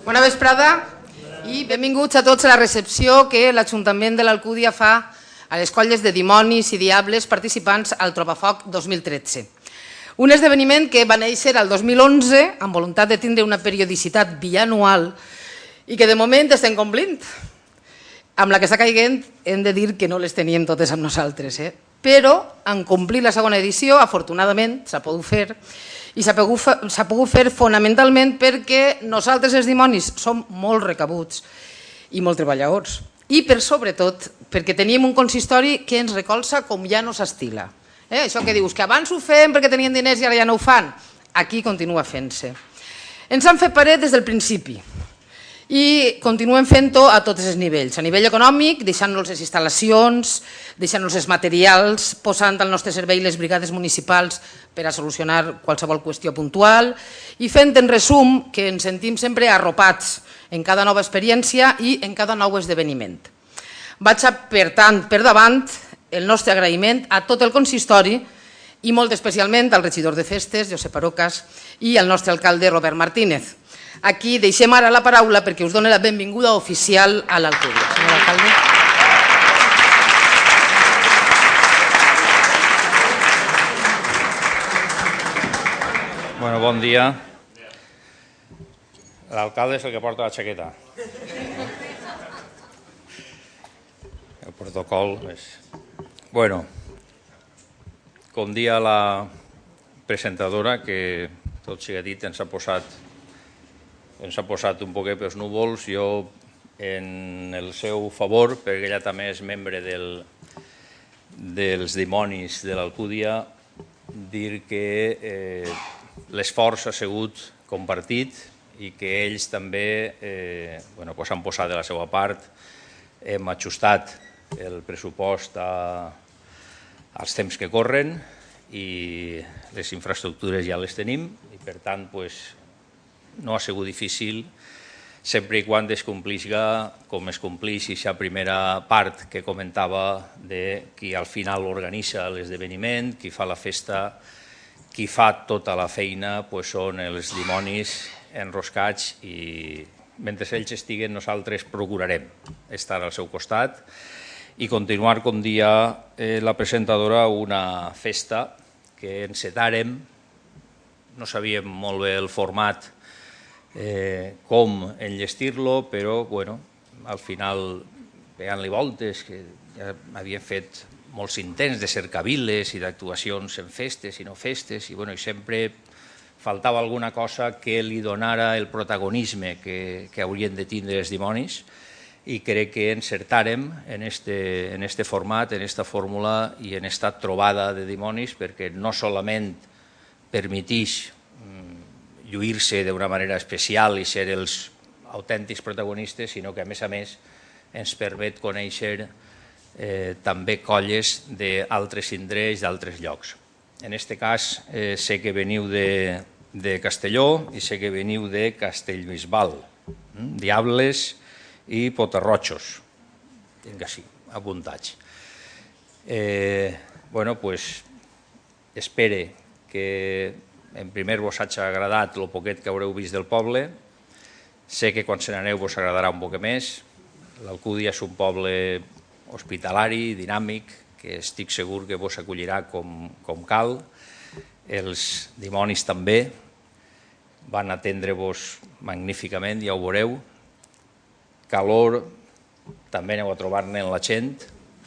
Bona vesprada i benvinguts a tots a la recepció que l'Ajuntament de l'Alcúdia fa a les colles de dimonis i diables participants al Tropafoc 2013. Un esdeveniment que va néixer el 2011 amb voluntat de tindre una periodicitat bianual i que de moment estem complint. Amb la que està caiguent hem de dir que no les teníem totes amb nosaltres, però en complir la segona edició, afortunadament, s'ha pogut fer, i s'ha pogut fer fonamentalment perquè nosaltres els dimonis som molt recabuts i molt treballadors i per sobretot perquè teníem un consistori que ens recolza com ja no s'estila. Això que dius que abans ho fem perquè tenien diners i ara ja no ho fan, aquí continua fent-se. Ens han fet paret des del principi i continuem fent-ho a tots els nivells. A nivell econòmic, deixant-nos les instal·lacions, deixant-nos els materials, posant al nostre servei les brigades municipals per a solucionar qualsevol qüestió puntual i fent, en resum, que ens sentim sempre arropats en cada nova experiència i en cada nou esdeveniment. Vaig, per tant, per davant el nostre agraïment a tot el consistori i molt especialment al regidor de festes, Josep Arocas, i al nostre alcalde, Robert Martínez. Aquí deixem ara la paraula perquè us doni la benvinguda oficial a l'Alcúdia. Senyor alcalde. Bueno, bon dia. L'alcalde és el que porta la xaqueta. El protocol és... Bueno, com dia la presentadora, que tot sigui dit ens ha posat un poquet pels núvols, jo en el seu favor, perquè ella també és membre dels dimonis de l'Alcúdia, dir que l'esforç ha sigut compartit i que ells també han posat de la seva part, hem ajustat el pressupost als temps que corren i les infraestructures ja les tenim i per tant no ha sigut difícil sempre i quan es complisca com es complix aquesta primera part que comentava de qui al final organitza l'esdeveniment, qui fa la festa, qui fa tota la feina són els dimonis enroscats i mentre ells estiguen nosaltres procurarem estar al seu costat i continuar, com dia la presentadora, una festa que encetàrem, no sabíem molt bé el format, com enllestir-lo, però al final, pegant-li voltes, que ja havíem fet molts intents de cercaviles i d'actuacions en festes i no festes, i sempre faltava alguna cosa que li donara el protagonisme que haurien de tindre els dimonis, i crec que encertàrem en este format, en esta fórmula i en esta trobada de dimonis, perquè no solament permeteix lluir-se d'una manera especial i ser els autèntics protagonistes, sinó que, a més, ens permet conèixer també colles d'altres indrets, d'altres llocs. En aquest cas, sé que veniu de Castelló i sé que veniu de Castellbisbal, Diables i Potarrotxos, tinc així, apuntats. Espero que en primer vos hagi agradat el poquet que haureu vist del poble. Sé que quan se n'aneu vos agradarà un poc més. L'Alcúdia és un poble hospitalari, dinàmic, que estic segur que vos acollirà com cal. Els dimonis també van atendre-vos magníficament, ja ho veureu. Calor, també aneu a trobar-ne en la gent,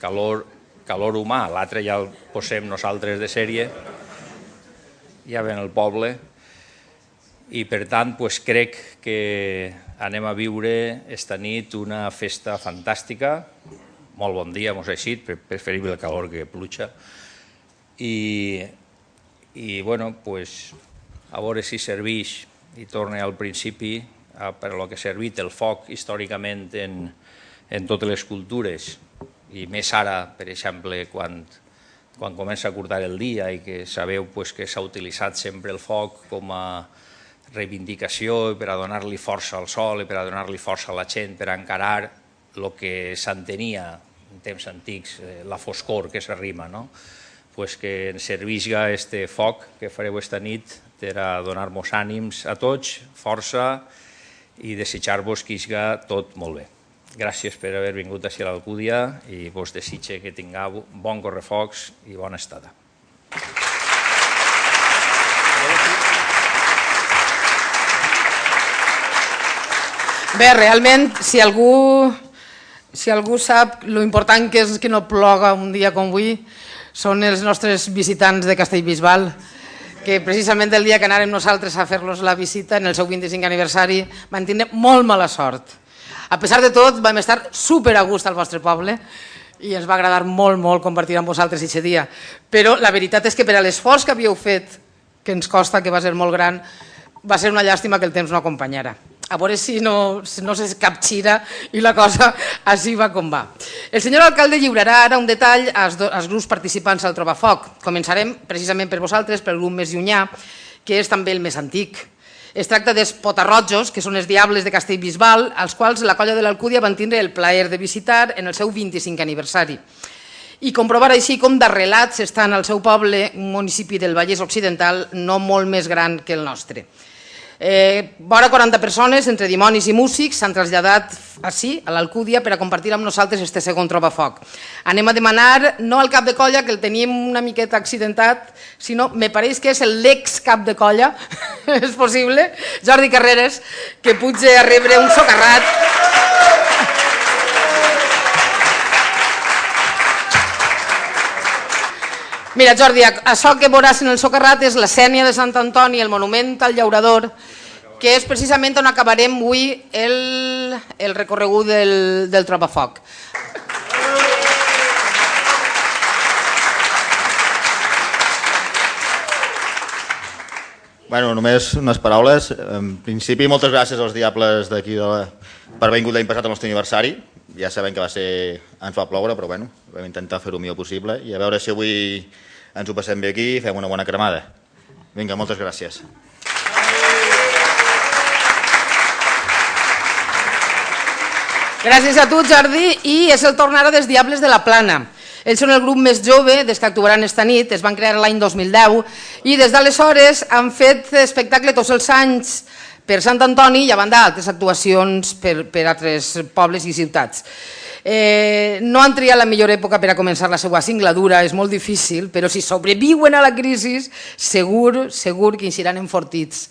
calor humà, l'altre ja el posem nosaltres de sèrie, ja ven el poble, i per tant crec que anem a viure esta nit una festa fantàstica, molt bon dia, mos ha eixit, preferible el calor que pluja, i a veure si serveix, i torne al principi, per a lo que ha servit el foc històricament en totes les cultures, i més ara, per exemple, quan comença a curtar el dia i que sabeu que s'ha utilitzat sempre el foc com a reivindicació per a donar-li força al sol i per a donar-li força a la gent per a encarar el que s'entenia en temps antics, la foscor que s'arrima, que ens servisca aquest foc que fareu esta nit per a donar-nos ànims a tots, força i desitjar-vos que isga tot molt bé. Gràcies per haver vingut així a l'Alcúdia i vos desitge que tingueu bon correfocs i bona estada. Bé, realment, si algú sap lo important que és que no ploga un dia com avui, són els nostres visitants de Castellbisbal, que precisament el dia que anàrem nosaltres a fer-los la visita en el seu 25 aniversari van tindre molt mala sort. A pesar de tot, vam estar super a gust al vostre poble i ens va agradar molt, molt compartir amb vosaltres aquest dia. Però la veritat és que per a l'esforç que havíeu fet, que ens costa, que va ser molt gran, va ser una llàstima que el temps no acompanyara. A veure si no se capgira i la cosa així va com va. El senyor alcalde lliurarà ara un detall als grups participants al Trobafoc. Començarem precisament per vosaltres, pel grup més llunyà, que és també el més antic. Es tracta dels Potarrojos, que són els Diables de Castellbisbal, als quals la colla de l'Alcúdia van tindre el plaer de visitar en el seu 25 aniversari. I comprovar així com d'arrelats estan al seu poble, un municipi del Vallès Occidental no molt més gran que el nostre. Vora 40 persones, entre dimonis i músics, s'han traslladat així, a l'Alcúdia, per a compartir amb nosaltres este segon Trobafoc. Anem a demanar, no al cap de colla, que el tenim una miqueta accidentat, sinó, me pareix que és l'ex cap de colla, és possible, Jordi Carreras, que puja a rebre un socarrat. Mira, Jordi, això que veuràs en el socarrat és la Sénia de Sant Antoni, el monument al llaurador, que és precisament on acabarem avui el recorregut del Trobafoc. Bueno, només unes paraules. En principi, moltes gràcies als Diables d'aquí per haver vingut l'any passat al nostre aniversari. Ja sabem que ens va ploure, però bueno, vam intentar fer-ho el millor possible i a veure si avui ens ho passem bé aquí i fem una bona cremada. Vinga, moltes gràcies. Gràcies a tu, Jordi, i és el torn ara dels Diables de la Plana. Ells són el grup més jove des que actuaran esta nit, es van crear l'any 2010 i des d'aleshores han fet espectacle tots els anys per Sant Antoni i a banda altres actuacions per altres pobles i ciutats. No han triat la millor època per a començar la seva singladura, és molt difícil, però si sobreviuen a la crisi, segur que hi seran enfortits,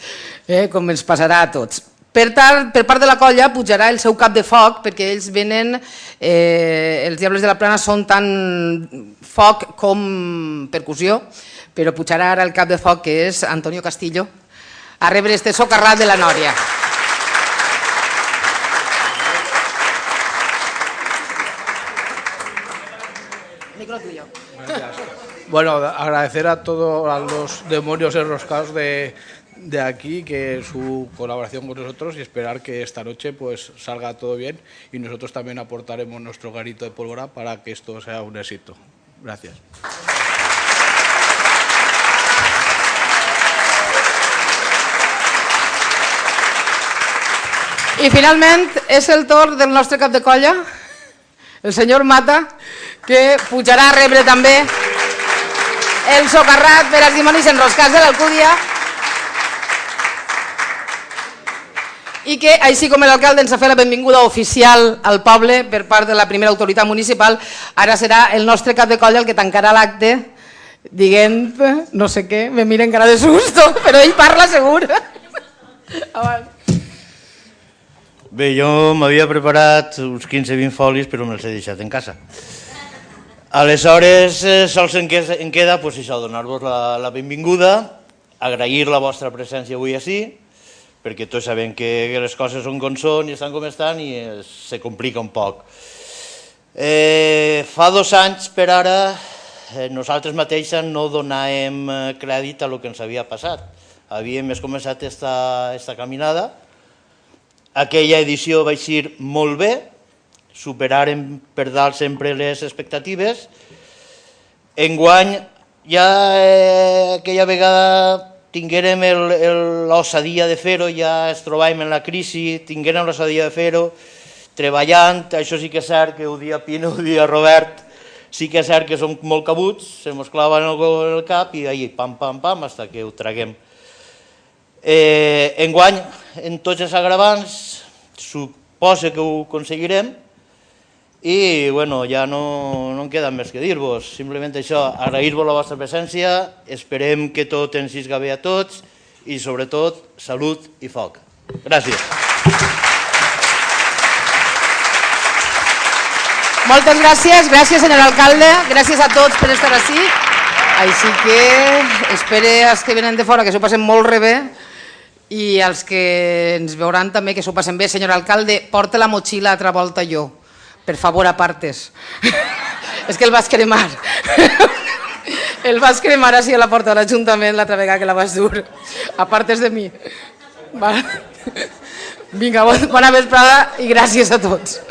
com ens passarà a tots. Per part de la colla pujarà el seu cap de foc, perquè ells venen, els Diables de la Plana són tant foc com percussió, però pujarà ara el cap de foc, que és Antonio Castillo, a rebre este socarrat de la Nòria. Bueno, agradecer a todos los demonios enroscados de aquí que su colaboración con nosotros y esperar que esta noche pues salga todo bien y nosotros también aportaremos nuestro granito de pólvora para que esto sea un éxito. Gracias. I finalment és el torn del nostre cap de colla, el senyor Mata, que pujarà a rebre també el socarrat per als dimonis enroscats de l'Alcúdia i que, així com l'alcalde ens ha fet la benvinguda oficial al poble per part de la primera autoritat municipal, ara serà el nostre cap de colla el que tancarà l'acte dient no sé què, me mira encara de susto, però ell parla segur. Bé, jo m'havia preparat uns 15-20 folis, però me'ls he deixat en casa. Aleshores, sols em queda això, donar-vos la benvinguda, agrair la vostra presència avui així, perquè tots sabem que les coses són com són i estan com estan i se complica un poc. Fa 2 anys per ara nosaltres mateixes no donàvem crèdit a lo que ens havia passat. Havíem començat esta caminada. Aquella edició va ser molt bé, superàrem per dalt sempre les expectatives. Enguany, ja aquella vegada tinguérem l'osadia de fer-ho, ja es trobàvem en la crisi, tinguérem l'osadia de fer-ho, treballant, això sí que és cert que ho dia Pino, ho dia Robert, sí que és cert que som molt cabuts, se mos clava en el cap i ahí, pam, pam, pam, fins que ho traguem. Enguany, en tots els agravants, suposa que ho aconseguirem i bueno, ja no em queda més que dir-vos, simplement això, agrair-vos la vostra presència, esperem que tot ens isga bé a tots i sobretot salut i foc. Gràcies. Moltes gràcies, gràcies senyor alcalde, gràcies a tots per estar ací. Així que espero als que venen de fora que s'ho passen molt bé i als que ens veuran també que s'ho passen bé. Senyor alcalde, porta la motxilla altra volta jo, per favor, apartes. És que el vas cremar. El vas cremar així a la porta de l'Ajuntament l'altra vegada que la vas dur. Apartes de mi. Vinga, bona vesprada i gràcies a tots.